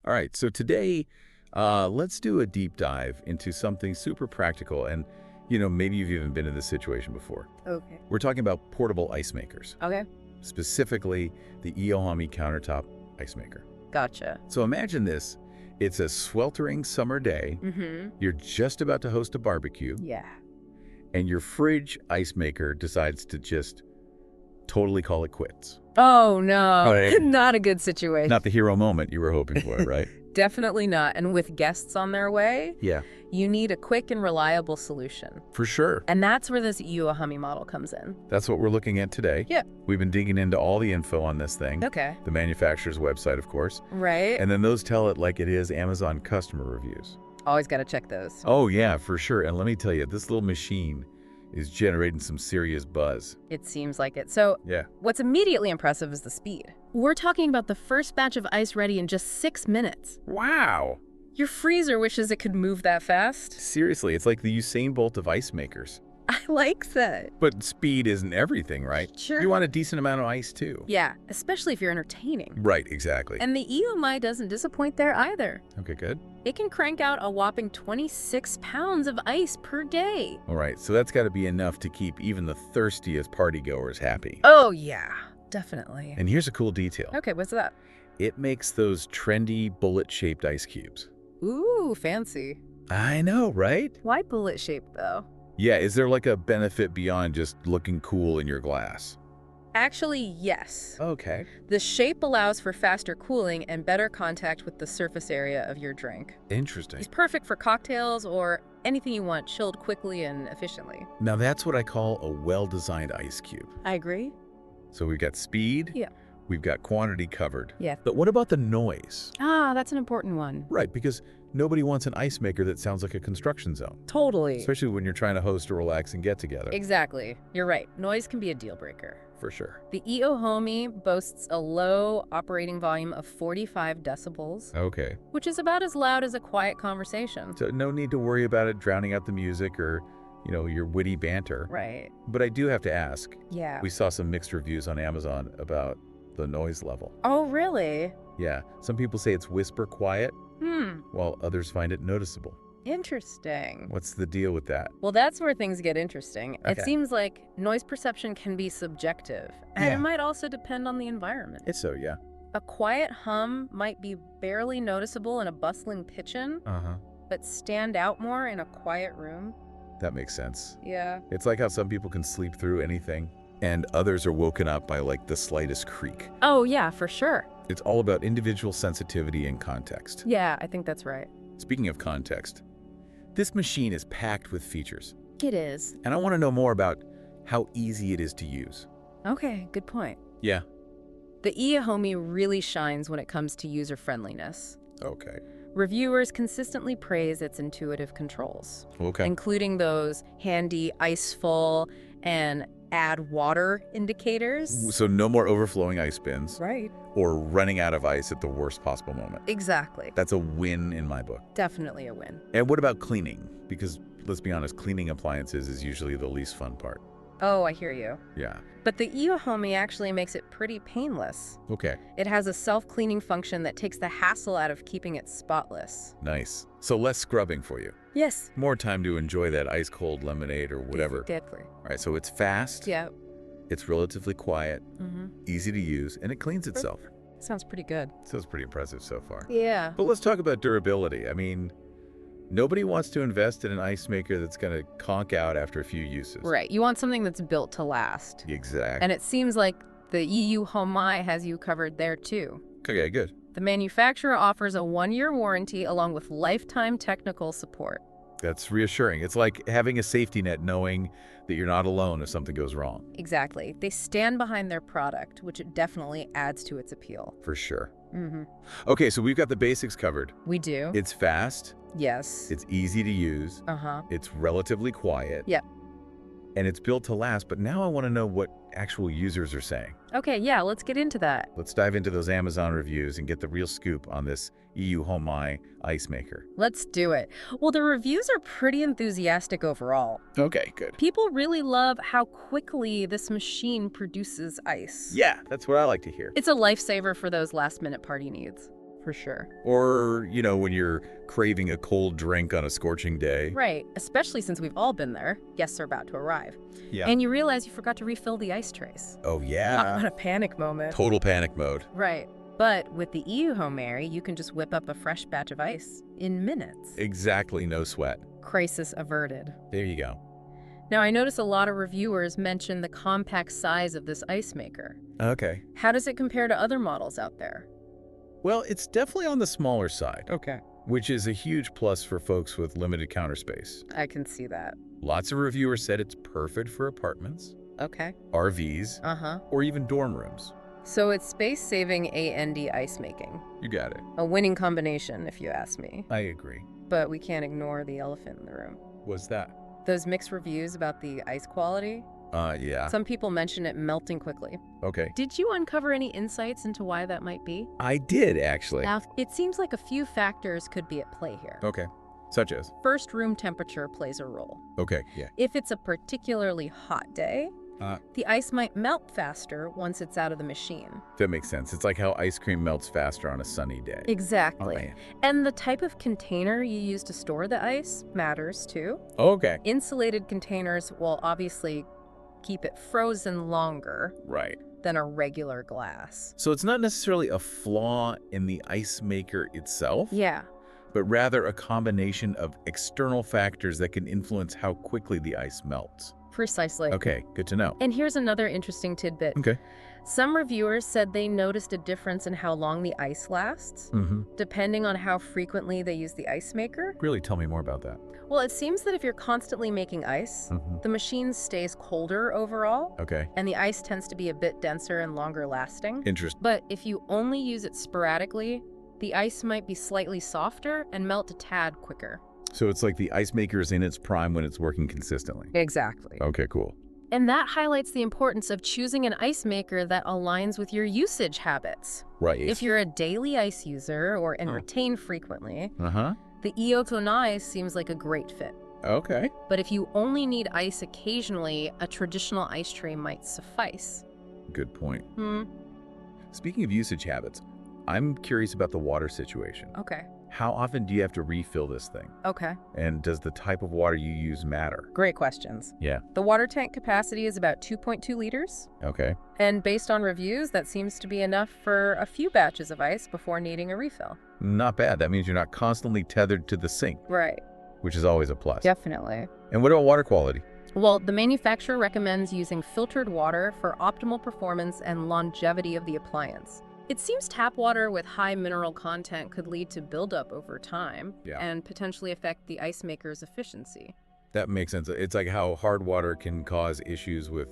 All right, so today, let's do a deep dive into something super practical. And, maybe you've even been in this situation before. Okay. We're talking about portable ice makers, Okay. specifically the EUHOMY Countertop Ice Maker. Gotcha. So imagine this. It's a sweltering summer day. Mm-hmm. You're just about to host a barbecue, Yeah. and your fridge ice maker decides to just totally call it quits. Oh, no. Oh, yeah. Not a good situation. Not the hero moment you were hoping for, right? Definitely not. And with guests on their way, Yeah, you need a quick and reliable solution. for sure. And that's where this EUHOMY model comes in. That's what we're looking at today. Yeah. We've been digging into all the info on this thing. Okay. The manufacturer's website, of course. Right? And then those tell it like it is Amazon customer reviews. Always got to check those. Oh, yeah, for sure. And let me tell you, this little machine is generating some serious buzz. It seems like it. So Yeah. what's immediately impressive is the speed. We're talking about the first batch of ice ready in just 6 minutes. Wow. Your freezer wishes it could move that fast. Seriously, it's like the Usain Bolt of ice makers. I like that. But speed isn't everything, right? Sure. You want a decent amount of ice, too. Yeah, especially if you're entertaining. Right, exactly. And the EUHOMY doesn't disappoint there either. Okay, good. It can crank out a whopping 26 pounds of ice per day. All right, so that's got to be enough to keep even the thirstiest partygoers happy. Oh, yeah, definitely. And here's a cool detail. Okay, what's that? It makes those trendy bullet-shaped ice cubes. Ooh, fancy. I know, right? Why bullet shape, though? Yeah, is there like a benefit beyond just looking cool in your glass? Actually, yes. Okay. The shape allows for faster cooling and better contact with the surface area of your drink. Interesting. It's perfect for cocktails or anything you want chilled quickly and efficiently. Now that's what I call a well-designed ice cube. I agree. So we've got speed. Yeah. We've got quantity covered. Yeah. But what about the noise? Ah, that's an important one. Right, because nobody wants an ice maker that sounds like a construction zone, Totally. especially when you're trying to host a relaxing get-together. Exactly. You're right. Noise can be a deal breaker. For sure. The EUHOMY boasts a low operating volume of 45 decibels, Okay. which is about as loud as a quiet conversation. So no need to worry about it drowning out the music or, your witty banter. Right. But I do have to ask, Yeah. we saw some mixed reviews on Amazon about the noise level. Oh, really? Yeah, some people say it's whisper quiet, Hmm. while others find it noticeable. Interesting. What's the deal with that? Well, that's where things get interesting. Okay. It seems like noise perception can be subjective, and Yeah. it might also depend on the environment. It's so, yeah. A quiet hum might be barely noticeable in a bustling kitchen, Uh-huh. but stand out more in a quiet room. That makes sense. Yeah. It's like how some people can sleep through anything, and others are woken up by like the slightest creak. Oh, yeah, for sure. It's all about individual sensitivity and context. Yeah, I think that's right. Speaking of context, this machine is packed with features, It is. and I want to know more about how easy it is to use. Okay, good point. Yeah. The EUHOMY really shines when it comes to user-friendliness. Okay. Reviewers consistently praise its intuitive controls, Okay. including those handy ice full and add water indicators. So no more overflowing ice bins Right. or running out of ice at the worst possible moment. Exactly. That's a win in my book. Definitely a win. And what about cleaning? Because let's be honest, cleaning appliances is usually the least fun part. Oh, I hear you. Yeah. But the EUHOMY actually makes it pretty painless. Okay. It has a self-cleaning function that takes the hassle out of keeping it spotless. Nice. So less scrubbing for you. Yes. More time to enjoy that ice cold lemonade or whatever. Exactly. All right. So it's fast. Yeah. It's relatively quiet, Mm-hmm. easy to use, and it cleans itself. Sounds pretty good. So it's pretty impressive so far. Yeah. But let's talk about durability. I mean, nobody wants to invest in an ice maker that's going to conk out after a few uses. Right. You want something that's built to last. Exactly. And it seems like the EUHOMY has you covered there too. Okay, good. The manufacturer offers a 1-year warranty along with lifetime technical support. That's reassuring. It's like having a safety net knowing that you're not alone if something goes wrong. Exactly. They stand behind their product, which definitely adds to its appeal. For sure. Mm-hmm. Okay, so we've got the basics covered. We do. It's fast. Yes. It's easy to use. Uh-huh. It's relatively quiet. Yep. And it's built to last, but now I want to know what actual users are saying. Okay, yeah, let's get into that. Let's dive into those Amazon reviews and get the real scoop on this EUHOMY Ice Maker. Let's do it. Well, the reviews are pretty enthusiastic overall. Okay, good. People really love how quickly this machine produces ice. Yeah, that's what I like to hear. It's a lifesaver for those last-minute party needs. for sure. Or, when you're craving a cold drink on a scorching day. Right, especially since we've all been there. Guests are about to arrive. Yeah. And you realize you forgot to refill the ice trays. Oh, yeah. What a panic moment. Total panic mode. Right. But with the EUHOMY, you can just whip up a fresh batch of ice in minutes. Exactly, no sweat. Crisis averted. There you go. Now, I notice a lot of reviewers mention the compact size of this ice maker. Okay. How does it compare to other models out there? Well, it's definitely on the smaller side, Okay. which is a huge plus for folks with limited counter space. I can see that. Lots of reviewers said it's perfect for apartments, Okay. RVs, Uh-huh. or even dorm rooms. So it's space-saving A&D ice making. You got it. A winning combination, if you ask me. I agree. But we can't ignore the elephant in the room. What's that? Those mixed reviews about the ice quality. Yeah. Some people mention it melting quickly. Okay. Did you uncover any insights into why that might be? I did, actually. Now, it seems like a few factors could be at play here. Okay. Such as? First, room temperature plays a role. Okay, yeah. If it's a particularly hot day, the ice might melt faster once it's out of the machine. That makes sense. It's like how ice cream melts faster on a sunny day. Exactly. Oh, man. And the type of container you use to store the ice matters too. Okay. Insulated containers will obviously keep it frozen longer Right. than a regular glass. So it's not necessarily a flaw in the ice maker itself, Yeah. but rather a combination of external factors that can influence how quickly the ice melts. Precisely. Okay, good to know. And here's another interesting tidbit. Okay. Some reviewers said they noticed a difference in how long the ice lasts, depending on how frequently they use the ice maker. Really tell me more about that. Well, it seems that if you're constantly making ice, the machine stays colder overall, Okay. and the ice tends to be a bit denser and longer lasting. Interesting. But if you only use it sporadically, the ice might be slightly softer and melt a tad quicker. So it's like the ice maker is in its prime when it's working consistently. Exactly. Okay, cool. And that highlights the importance of choosing an ice maker that aligns with your usage habits. Right. If you're a daily ice user and retain frequently, Uh-huh. the EUHOMY seems like a great fit. Okay. But if you only need ice occasionally, a traditional ice tray might suffice. Good point. Speaking of usage habits, I'm curious about the water situation. Okay. How often do you have to refill this thing? Okay. And does the type of water you use matter? Great questions. Yeah. The water tank capacity is about 2.2 liters. Okay. And based on reviews, that seems to be enough for a few batches of ice before needing a refill. Not bad. That means you're not constantly tethered to the sink, Right. which is always a plus. Definitely. And what about water quality? Well, the manufacturer recommends using filtered water for optimal performance and longevity of the appliance. It seems tap water with high mineral content could lead to buildup over time and potentially affect the ice maker's efficiency. That makes sense. It's like how hard water can cause issues with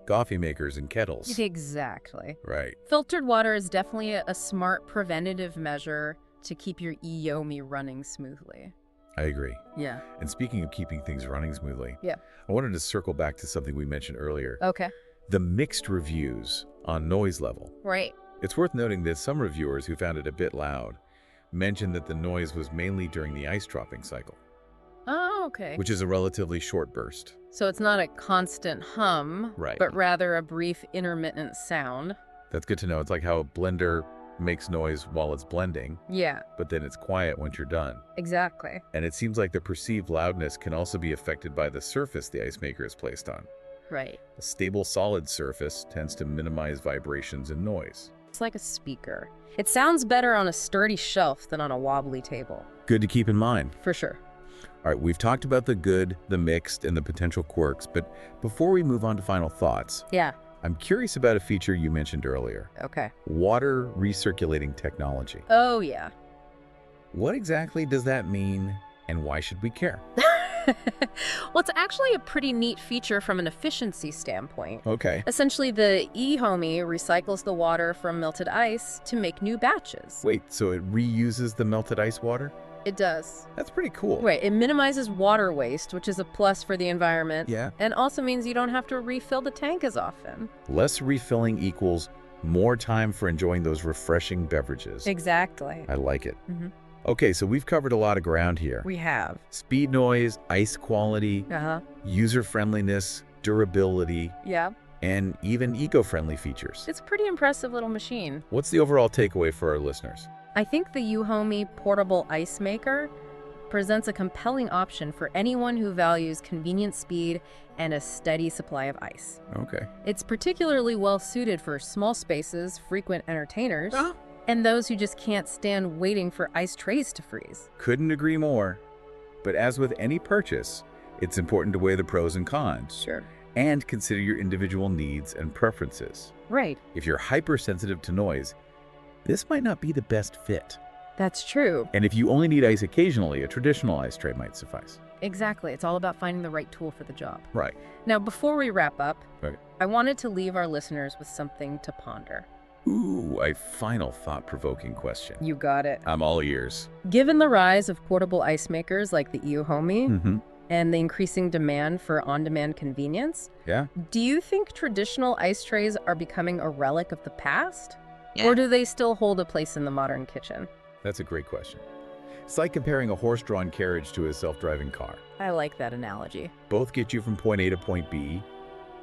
coffee makers and kettles. Exactly. Right. Filtered water is definitely a smart preventative measure to keep your Euhomy running smoothly. I agree. Yeah. And speaking of keeping things running smoothly, Yeah. I wanted to circle back to something we mentioned earlier. Okay. The mixed reviews on noise level. Right. It's worth noting that some reviewers who found it a bit loud mentioned that the noise was mainly during the ice dropping cycle, Oh, okay. which is a relatively short burst. So it's not a constant hum, Right. but rather a brief intermittent sound. That's good to know. It's like how a blender makes noise while it's blending, Yeah, but then it's quiet once you're done. exactly. And it seems like the perceived loudness can also be affected by the surface the ice maker is placed on. Right. A stable solid surface tends to minimize vibrations and noise. It's like a speaker. It sounds better on a sturdy shelf than on a wobbly table. Good to keep in mind. For sure. All right, we've talked about the good, the mixed, and the potential quirks, but before we move on to final thoughts, Yeah. I'm curious about a feature you mentioned earlier, Okay. water recirculating technology. Oh, yeah. What exactly does that mean, and why should we care? Well, it's actually a pretty neat feature from an efficiency standpoint. Okay. Essentially, the EUHOMY recycles the water from melted ice to make new batches. Wait, so it reuses the melted ice water? It does. That's pretty cool. Right, it minimizes water waste, which is a plus for the environment. Yeah. And also means you don't have to refill the tank as often. Less refilling equals more time for enjoying those refreshing beverages. Exactly. I like it. Mhm. Okay, so we've covered a lot of ground here. We have. Speed noise, ice quality, user-friendliness, durability, Yeah. and even eco-friendly features. It's a pretty impressive little machine. What's the overall takeaway for our listeners? I think the Euhomy Portable Ice Maker presents a compelling option for anyone who values convenient speed and a steady supply of ice. Okay. It's particularly well suited for small spaces, frequent entertainers, and those who just can't stand waiting for ice trays to freeze. Couldn't agree more. But as with any purchase, it's important to weigh the pros and cons. Sure. And consider your individual needs and preferences. Right. If you're hypersensitive to noise, this might not be the best fit. That's true. And if you only need ice occasionally, a traditional ice tray might suffice. Exactly. It's all about finding the right tool for the job. Right. Now, before we wrap up, Right. I wanted to leave our listeners with something to ponder. Ooh, a final thought-provoking question. You got it. I'm all ears. Given the rise of portable ice makers like the Euhomy Mm-hmm. and the increasing demand for on-demand convenience, Yeah? do you think traditional ice trays are becoming a relic of the past? Yeah. Or do they still hold a place in the modern kitchen? That's a great question. It's like comparing a horse-drawn carriage to a self-driving car. I like that analogy. Both get you from point A to point B,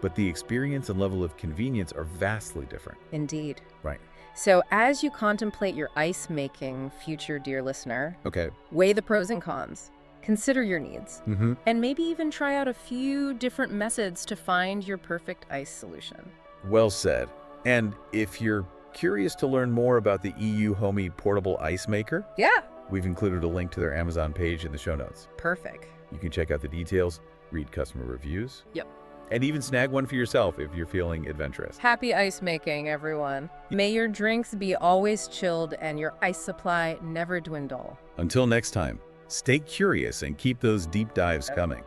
but the experience and level of convenience are vastly different. Indeed. Right. So as you contemplate your ice-making future, dear listener, Okay. weigh the pros and cons, consider your needs, Mm-hmm. and maybe even try out a few different methods to find your perfect ice solution. Well said. And if you're curious to learn more about the EUHOMY Portable Ice Maker, Yeah. we've included a link to their Amazon page in the show notes. Perfect. You can check out the details, read customer reviews, Yep. and even snag one for yourself if you're feeling adventurous. Happy ice making, everyone. May your drinks be always chilled and your ice supply never dwindle. Until next time, stay curious and keep those deep dives coming.